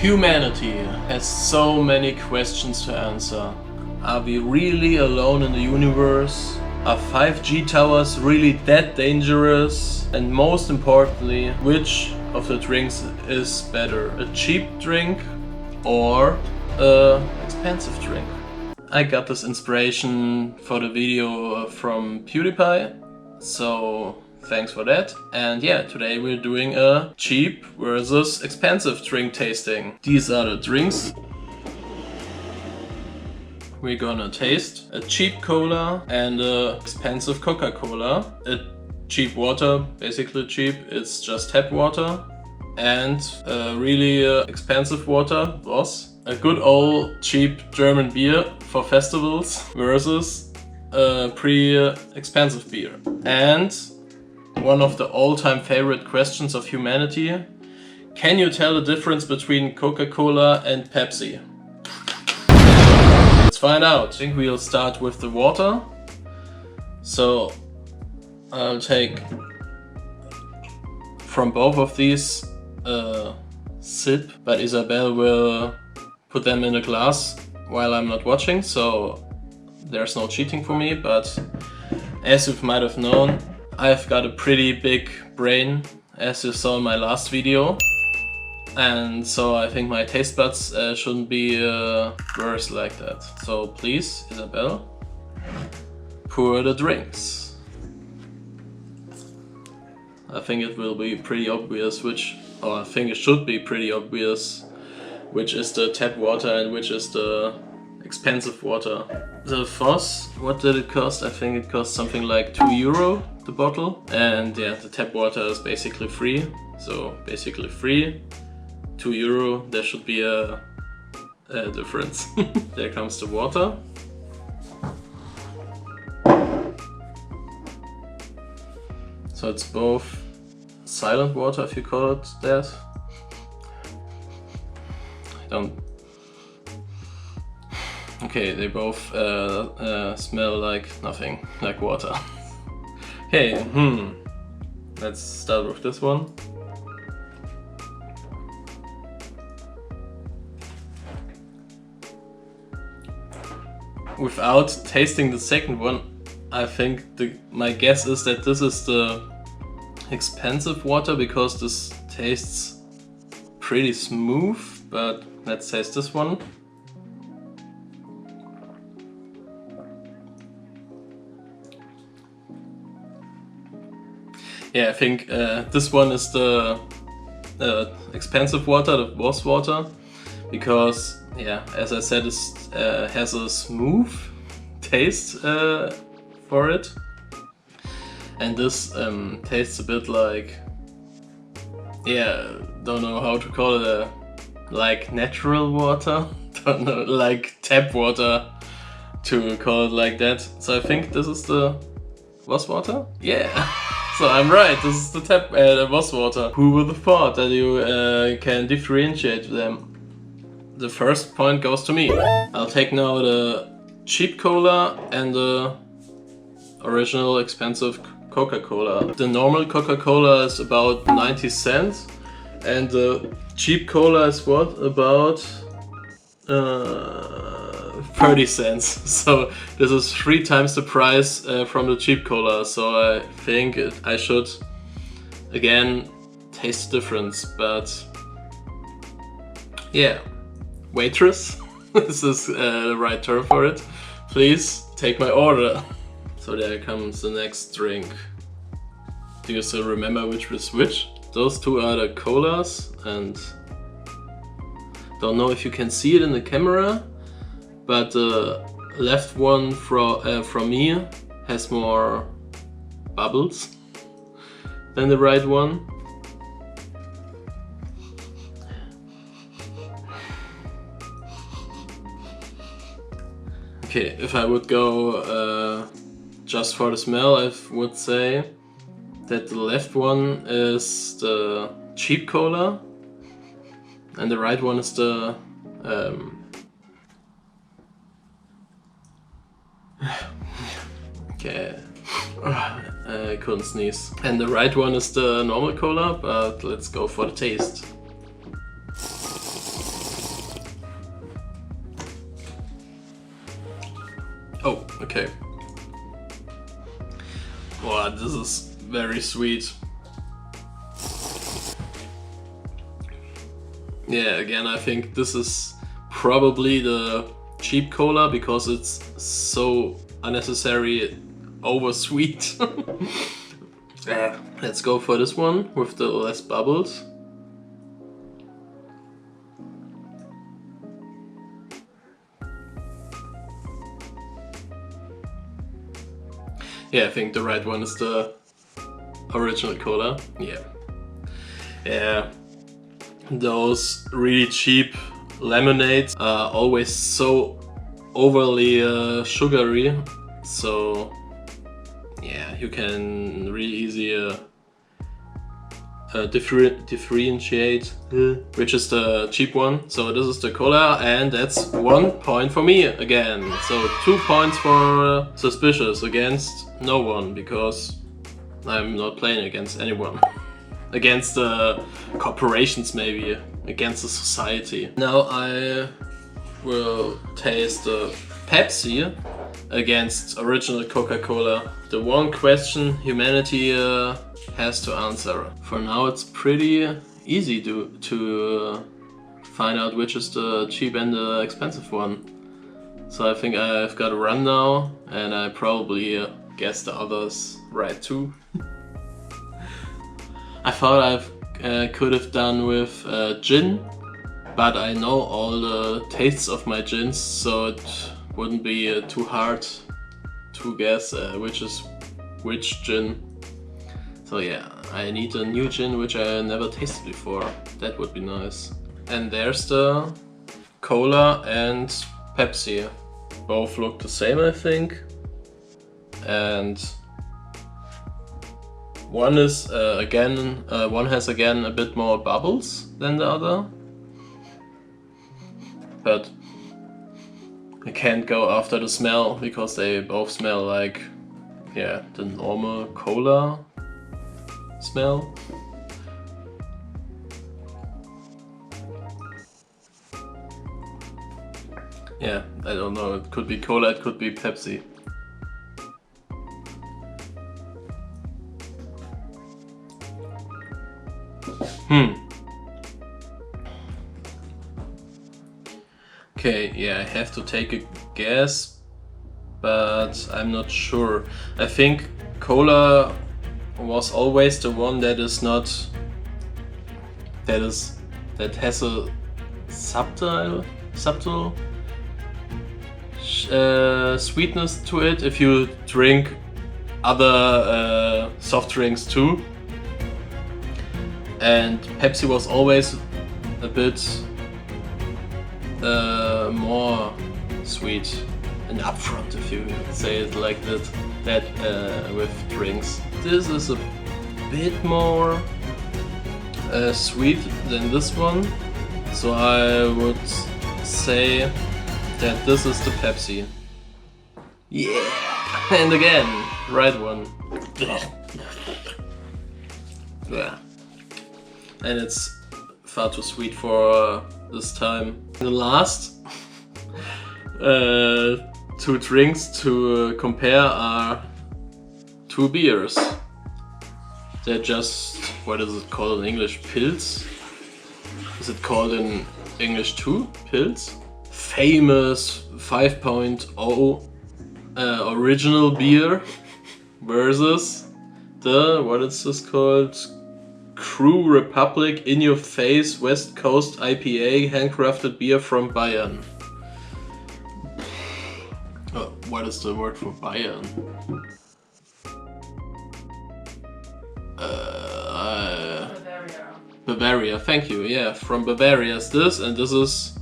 Humanity has so many questions to answer. Are we really alone in the universe? Are 5G towers really that dangerous? And most importantly, which of the drinks is better? A cheap drink or an expensive drink? I got this inspiration for the video from PewDiePie, so thanks for that. And yeah, today we're doing a cheap versus expensive drink tasting. These are the drinks we're gonna taste. A cheap cola and a expensive Coca-Cola. A cheap water, basically cheap, it's just tap water. And a really expensive water was a good old cheap German beer for festivals versus a pretty expensive beer. And one of the all-time favorite questions of humanity: can you tell the difference between Coca-Cola and Pepsi? Let's find out. I think we'll start with the water. So I'll take from both of these a sip, but Isabel will put them in a glass while I'm not watching, so there's no cheating for me. But as you might have known, I've got a pretty big brain, as you saw in my last video. And so I think my taste buds shouldn't be worse like that. So please, Isabel, pour the drinks. I think it will be pretty obvious I think it should be pretty obvious which is the tap water and which is the expensive water. The Voss, what did it cost? I think it cost something like €2 the bottle. And yeah, the tap water is basically free. So basically free. €2, there should be a difference. There comes the water. So it's both silent water, if you call it that. Okay, they both smell like nothing, like water. Okay, let's start with this one. Without tasting the second one, I think my guess is that this is the expensive water, because this tastes pretty smooth. But let's taste this one. Yeah, I think this one is the expensive water, the Voss water, because yeah, as I said, it has a smooth taste for it, and this tastes a bit like, yeah, don't know how to call it, like natural water, don't know, like tap water, to call it like that. So I think this is the Voss water? Yeah! So I'm right, this is the Voss water. Who would have thought that you can differentiate them? The first point goes to me. I'll take now the cheap cola and the original expensive Coca-Cola. The normal Coca-Cola is about 90 cents and the cheap cola is what? About 30 cents. So this is 3 times the price from the cheap cola. So I think I should again taste the difference, but yeah. Waitress, this is the right term for it. Please take my order. So there comes the next drink. Do you still remember which was which? Those two are the colas, and don't know if you can see it in the camera, but the left one from me has more bubbles than the right one. Okay, if I would go just for the smell, I would say that the left one is the cheap cola and the right one is the okay, I couldn't sneeze. And the right one is the normal cola, but let's go for the taste. Okay. Wow, this is very sweet. Yeah, again, I think this is probably the cheap cola because it's so unnecessary over sweet. Let's go for this one with the less bubbles. Yeah, I think the right one is the original cola. Yeah. Yeah. Those really cheap lemonades are always so overly sugary. So yeah, you can really easy differentiate which is the cheap one. So this is the cola, and that's 1 point for me again. So 2 points for SirSpicious against no one, because I'm not playing against anyone. Against the corporations, maybe against the society. Now I will taste the Pepsi against original Coca-Cola. The one question humanity has to answer. For now it's pretty easy to find out which is the cheap and the expensive one. So I think I've got a run now, and I probably guess the others right too. I thought I could have done with gin, but I know all the tastes of my gins, so it wouldn't be too hard to guess which is which gin. So yeah, I need a new gin which I never tasted before. That would be nice. And there's the cola and Pepsi. Both look the same, I think. And one is one has again a bit more bubbles than the other. But I can't go after the smell because they both smell like, yeah, the normal cola smell. Yeah, I don't know, it could be cola, it could be Pepsi. Okay, yeah, I have to take a guess, but I'm not sure. I think cola was always the one that is not that has a subtle sweetness to it if you drink other soft drinks too. And Pepsi was always a bit more sweet and upfront, if you say it like that with drinks. This is a bit more sweet than this one, so I would say that this is the Pepsi. Yeah, and again, right one. Yeah. And it's far too sweet for this time. The last two drinks to compare are two beers. They're just, what is it called in English? Pils? Is it called in English too? Pils? Famous 5.0 original beer versus the, what is this called? Crew Republic In Your Face West Coast IPA handcrafted beer from Bayern. Oh, what is the word for Bayern? Bavaria, thank you. Yeah, from Bavaria is this, and this is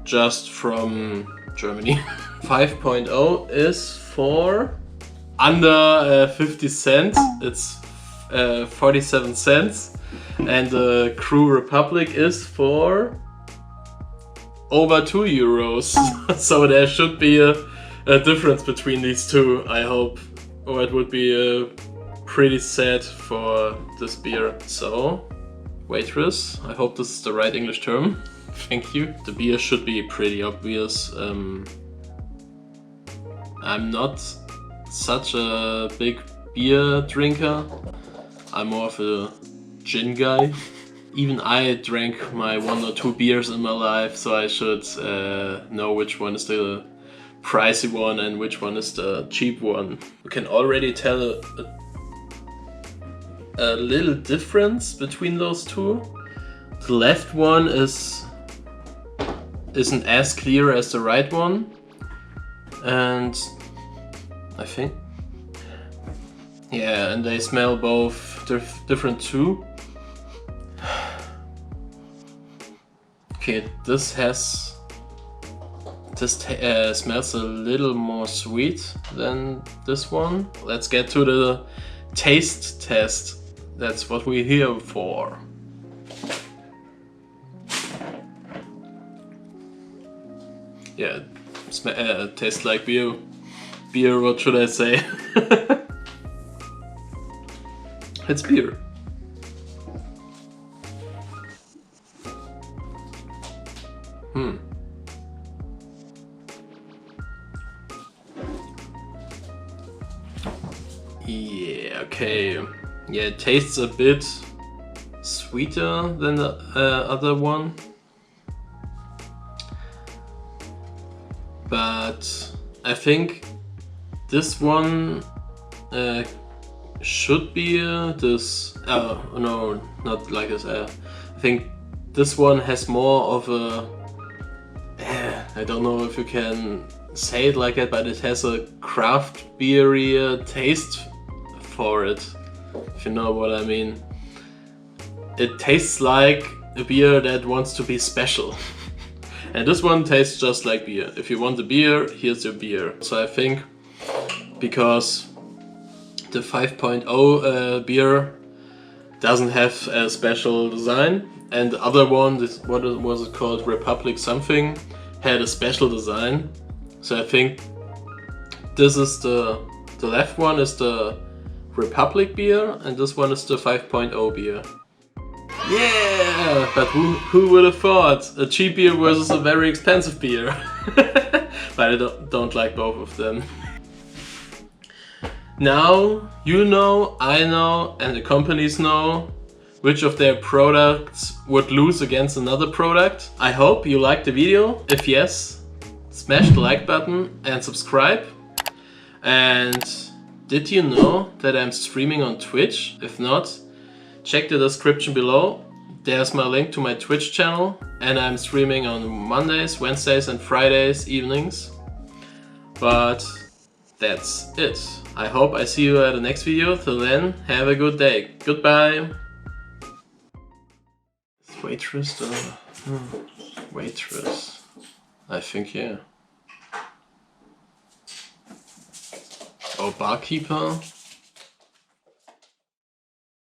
just from Germany. 5.0 is for under 50 cents. It's 47 cents, and the Crew Republic is for over 2 euros. So there should be a difference between these two, I hope, or it would be pretty sad for this beer. So, waitress, I hope this is the right English term. Thank you. The beer should be pretty obvious. I'm not such a big beer drinker. I'm more of a gin guy. Even I drank my 1 or 2 beers in my life, so I should know which one is the pricey one and which one is the cheap one. You can already tell a little difference between those two. The left one isn't as clear as the right one, and I think, yeah, and they smell both different too. Okay, this smells a little more sweet than this one. Let's get to the taste test. That's what we're here for. Yeah, tastes like beer. Beer, what should I say? It's beer. Yeah, okay. Yeah, it tastes a bit sweeter than the other one. But I think this one should be this. No, not like this. I think this one has more of a. I don't know if you can say it like that, but it has a craft beery taste for it, if you know what I mean. It tastes like a beer that wants to be special. And this one tastes just like beer. If you want the beer, here's your beer. So I think because the 5.0 beer doesn't have a special design, and the other one, what was it called, Republic something, had a special design. So I think this is the left one is the Republic beer, and this one is the 5.0 beer. Yeah, but who would have thought? A cheap beer versus a very expensive beer. But I don't like both of them. Now you know, I know, and the companies know which of their products would lose against another product. I hope you liked the video. If yes, smash the like button and subscribe. And did you know that I'm streaming on Twitch? If not, check the description below. There's my link to my Twitch channel, and I'm streaming on Mondays, Wednesdays and Fridays evenings. But that's it. I hope I see you at the next video. Till then, have a good day. Goodbye. Waitress waitress. I think, yeah. Or barkeeper.